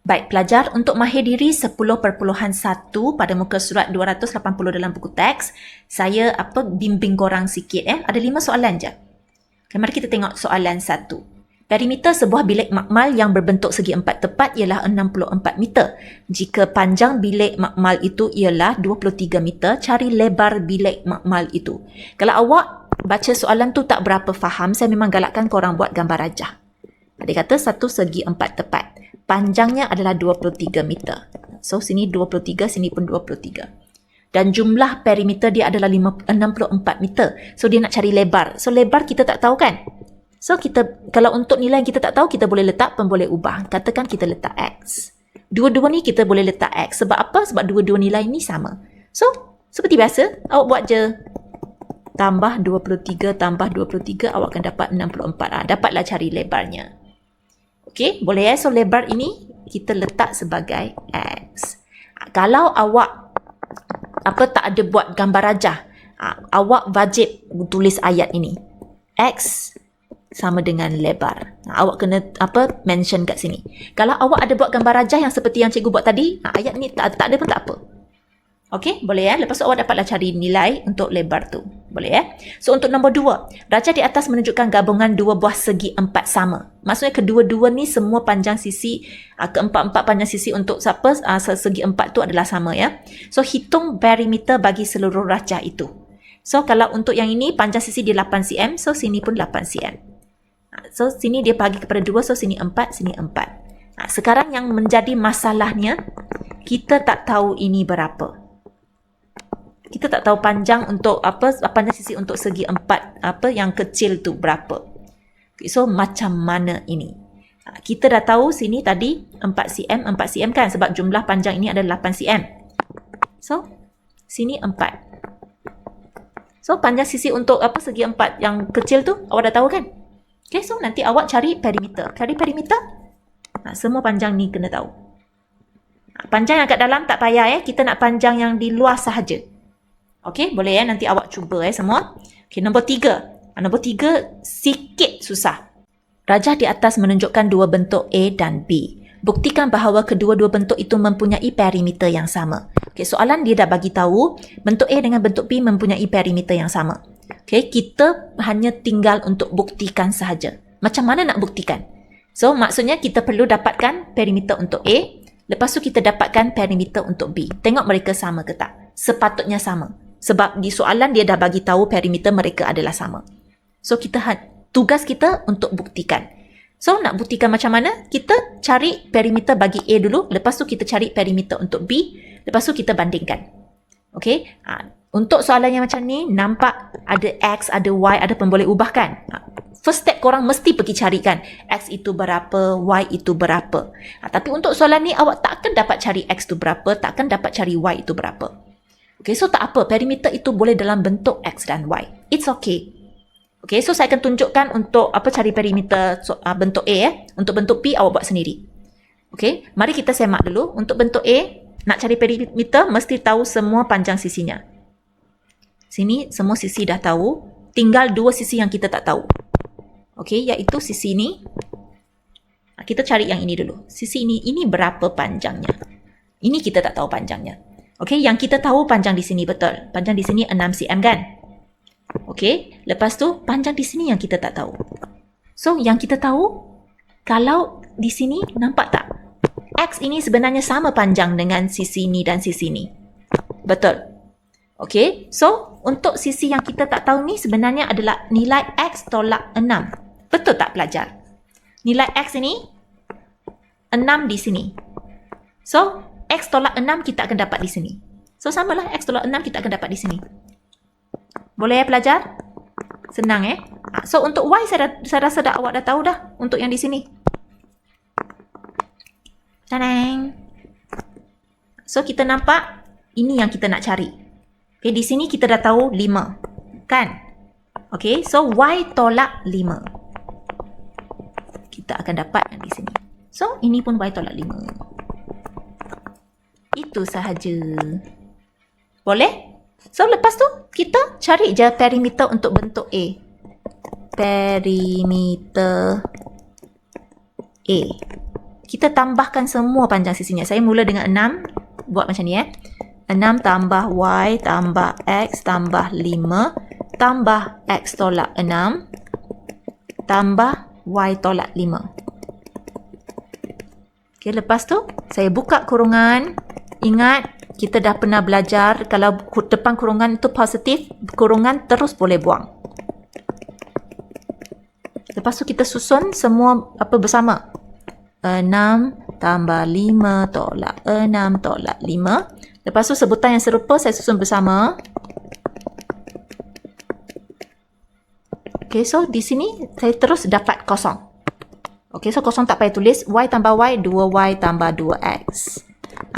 Baik pelajar, untuk mahir diri 10.1 pada muka surat 280 dalam buku teks, saya bimbing korang sikit. Ada 5 soalan je. Okay, mari kita tengok soalan 1. Perimeter sebuah bilik makmal yang berbentuk segi empat tepat ialah 64 meter. Jika panjang bilik makmal itu ialah 23 meter, cari lebar bilik makmal itu. Kalau awak baca soalan tu tak berapa faham, saya memang galakkan korang buat gambar rajah. Dia kata satu segi empat tepat. Panjangnya adalah 23 meter. So, sini 23, sini pun 23. Dan jumlah perimeter dia adalah 64 meter. So, dia nak cari lebar. So, lebar kita tak tahu kan? So, kalau untuk nilai yang kita tak tahu, kita boleh letak pun boleh ubah. Katakan kita letak X. Dua-dua ni kita boleh letak X. Sebab apa? Sebab dua-dua nilai ni sama. So, seperti biasa, awak buat je. Tambah 23, tambah 23, awak akan dapat 64. Dapatlah cari lebarnya. Okey, boleh ya? So, lebar ini kita letak sebagai X. Kalau awak tak ada buat gambar rajah, awak wajib tulis ayat ini. X sama dengan lebar. Awak kena mention kat sini. Kalau awak ada buat gambar rajah yang seperti yang cikgu buat tadi, ayat ni tak ada pun tak apa. Okey, boleh ya? Lepas tu awak dapatlah cari nilai untuk lebar tu. Boleh ya? So, untuk nombor 2, rajah di atas menunjukkan gabungan dua buah segi empat sama. Maksudnya kedua-dua ni semua panjang sisi, keempat-empat panjang sisi untuk segi empat tu adalah sama ya. So, hitung perimeter bagi seluruh rajah itu. So, kalau untuk yang ini panjang sisi dia 8 cm, so sini pun 8 cm. So, sini dia bagi kepada 2, so sini 4, sini 4. Sekarang yang menjadi masalahnya, kita tak tahu ini berapa. Kita tak tahu panjang untuk panjang sisi untuk segi empat yang kecil tu berapa. Okay, so macam mana ini? Kita dah tahu sini tadi 4 cm, 4 cm kan, sebab jumlah panjang ini adalah 8 cm. So sini 4. So panjang sisi untuk segi empat yang kecil tu awak dah tahu kan? Okay, so nanti awak cari perimeter. Cari perimeter. Semua panjang ni kena tahu. Panjang yang kat dalam tak payah kita nak panjang yang di luar sahaja. Okey, boleh ya? Nanti awak cuba semua. Okey, nombor 3. Nombor 3 sikit susah. Rajah di atas menunjukkan dua bentuk A dan B. Buktikan bahawa kedua-dua bentuk itu mempunyai perimeter yang sama. Okey, soalan dia dah bagi tahu bentuk A dengan bentuk B mempunyai perimeter yang sama. Okey, kita hanya tinggal untuk buktikan sahaja. Macam mana nak buktikan? So, maksudnya kita perlu dapatkan perimeter untuk A, lepas tu kita dapatkan perimeter untuk B. Tengok mereka sama ke tak? Sepatutnya sama. Sebab di soalan dia dah bagi tahu perimeter mereka adalah sama. So, tugas kita untuk buktikan. So, nak buktikan macam mana? Kita cari perimeter bagi A dulu, lepas tu kita cari perimeter untuk B, lepas tu kita bandingkan. Okey? Untuk soalan yang macam ni, nampak ada X, ada Y, ada pun boleh ubah kan? First step korang mesti pergi carikan X itu berapa, Y itu berapa. Tapi untuk soalan ni, awak takkan dapat cari X itu berapa, takkan dapat cari Y itu berapa. Okay, so tak apa. Perimeter itu boleh dalam bentuk X dan Y. It's okay. Okay, so saya akan tunjukkan untuk cari perimeter bentuk A. Untuk bentuk B, awak buat sendiri. Okay, mari kita semak dulu. Untuk bentuk A, nak cari perimeter, mesti tahu semua panjang sisinya. Sini, semua sisi dah tahu. Tinggal dua sisi yang kita tak tahu. Okay, iaitu sisi ini. Kita cari yang ini dulu. Sisi ini berapa panjangnya? Ini kita tak tahu panjangnya. Okey, yang kita tahu panjang di sini betul. Panjang di sini 6 cm kan? Okey, lepas tu panjang di sini yang kita tak tahu. So, yang kita tahu, kalau di sini nampak tak? X ini sebenarnya sama panjang dengan sisi ini dan sisi ini. Betul. Okey, so untuk sisi yang kita tak tahu ni sebenarnya adalah nilai X tolak 6. Betul tak pelajar? Nilai X ini 6 di sini. So, X tolak 6 kita akan dapat di sini. So, samalah X tolak 6 kita akan dapat di sini. Boleh ya pelajar? Senang So, untuk Y saya rasa awak dah tahu dah untuk yang di sini. Tanang. So, kita nampak ini yang kita nak cari. Okay, di sini kita dah tahu 5. Kan? Okay, so Y tolak 5. Kita akan dapat yang di sini. So, ini pun Y tolak 5. Itu sahaja. Boleh? So, lepas tu kita cari je perimeter untuk bentuk A. Perimeter A. kita tambahkan semua panjang sisinya. Saya mula dengan 6, buat macam ni 6 tambah Y tambah X tambah 5 tambah X tolak 6 tambah Y tolak 5. Okay, lepas tu saya buka kurungan. Ingat, kita dah pernah belajar kalau depan kurungan itu positif, kurungan terus boleh buang. Lepas tu kita susun semua apa bersama. 6 tambah 5 tolak 6 tolak 5. Lepas tu sebutan yang serupa saya susun bersama. Okay, so di sini saya terus dapat kosong. Okay, so kosong tak payah tulis. Y tambah Y, 2Y tambah 2X.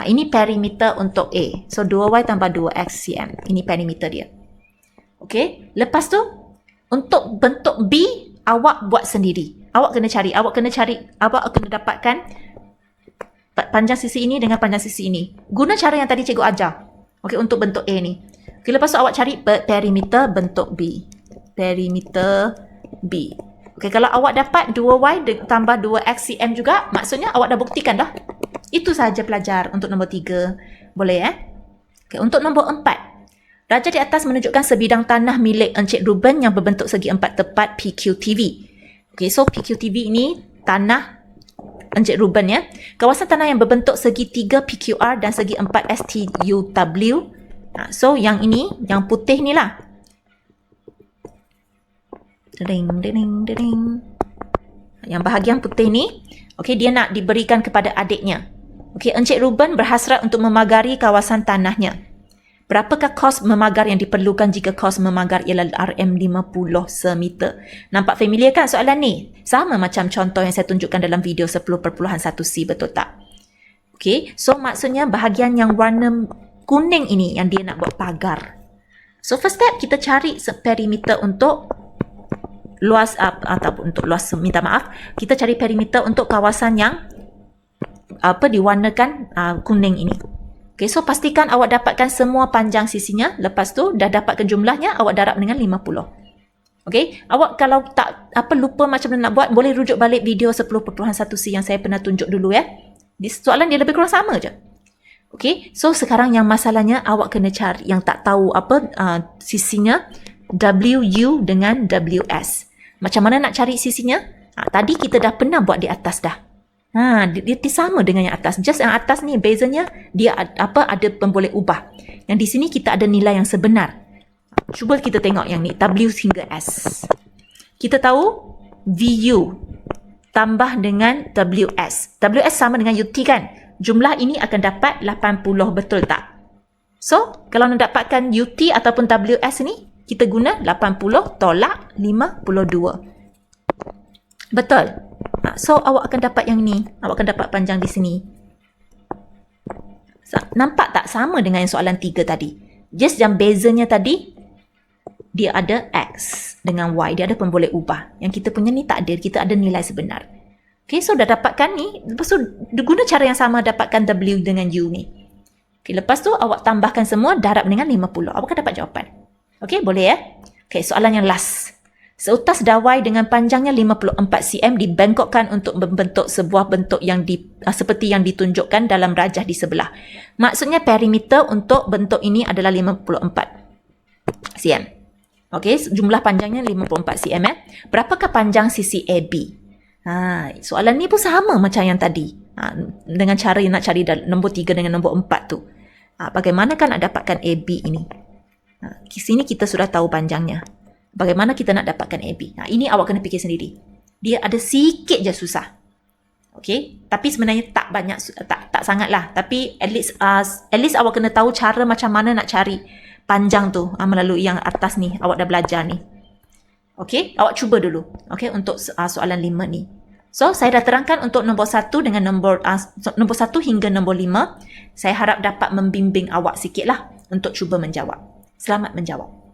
Ini perimeter untuk A. So 2Y tambah 2X cm. Ini perimeter dia. Okay, lepas tu untuk bentuk B, awak buat sendiri. Awak kena cari, awak kena dapatkan panjang sisi ini dengan panjang sisi ini. Guna cara yang tadi cikgu ajar. Okey, untuk bentuk A ni. Okey, lepas tu awak cari perimeter bentuk B. Perimeter B. Okey, kalau awak dapat 2Y tambah 2X cm juga, maksudnya awak dah buktikan dah. Itu sahaja pelajar untuk nombor 3. Boleh Okey, untuk nombor 4. Raja di atas menunjukkan sebidang tanah milik Encik Ruben yang berbentuk segi 4 tepat PQTV. Okay, so PQTV ini tanah Encik Ruben Kawasan tanah yang berbentuk segi 3 PQR dan segi 4 STUW. So yang ini, yang putih ni lah. Dering. Yang bahagian putih ni, okay, dia nak diberikan kepada adiknya. Okay, Encik Ruben berhasrat untuk memagari kawasan tanahnya. Berapakah kos memagar yang diperlukan jika kos memagar ialah RM50 semeter? Nampak familiar kan soalan ni? Sama macam contoh yang saya tunjukkan dalam video 10.1C, betul tak? Okay, so maksudnya bahagian yang warna kuning ini yang dia nak buat pagar. So first step, kita cari perimeter untuk luas, ataupun untuk luas, minta maaf, kita cari perimeter untuk kawasan yang diwarnakan kuning ini. Okay, so pastikan awak dapatkan semua panjang sisinya. Lepas tu, dah dapatkan jumlahnya, awak darab dengan 50. Okay, awak kalau tak lupa macam mana nak buat, boleh rujuk balik video 10.1C yang saya pernah tunjuk dulu Di soalan dia lebih kurang sama je. Okay, so sekarang yang masalahnya, awak kena cari yang tak tahu sisinya, WU dengan WS. Macam mana nak cari sisinya? Tadi kita dah pernah buat di atas dah. Dia sama dengan yang atas. Just yang atas ni bezanya dia ada boleh ubah. Yang di sini kita ada nilai yang sebenar. Cuba kita tengok yang ni, W hingga S. Kita tahu VU tambah dengan WS. WS sama dengan UT kan? Jumlah ini akan dapat 80, betul tak? So, kalau nak dapatkan UT ataupun WS ni, kita guna 80 tolak 52. Betul. So, awak akan dapat yang ni. Awak akan dapat panjang di sini. Nampak tak sama dengan yang soalan 3 tadi? Just yang bezanya tadi, dia ada X dengan Y. Dia ada pemboleh ubah. Yang kita punya ni tak ada. Kita ada nilai sebenar. Okay, so dah dapatkan ni. Lepas tu, guna cara yang sama dapatkan W dengan U ni. Okay, lepas tu, awak tambahkan semua, darab dengan 50. Awak akan dapat jawapan. Okay, boleh Okay, soalan yang last. Seutas dawai dengan panjangnya 54 cm dibengkokkan untuk membentuk sebuah bentuk yang seperti yang ditunjukkan dalam rajah di sebelah. Maksudnya perimeter untuk bentuk ini adalah 54 cm. Okey, jumlah panjangnya 54 cm. Berapakah panjang sisi AB? Soalan ni pun sama macam yang tadi. Dengan cara yang nak cari nombor 3 dengan nombor 4 tu. Bagaimana kan nak dapatkan AB ini? Di sini kita sudah tahu panjangnya. Bagaimana kita nak dapatkan AB? Ini awak kena fikir sendiri. Dia ada sikit je susah. Okey, tapi sebenarnya tak banyak, tak sangatlah. Tapi at least awak kena tahu cara macam mana nak cari panjang tu melalui yang atas ni. Awak dah belajar ni. Okey, awak cuba dulu. Okey, untuk soalan 5 ni. So, saya dah terangkan untuk nombor 1 dengan nombor 1 hingga nombor 5. Saya harap dapat membimbing awak sikitlah untuk cuba menjawab. Selamat menjawab.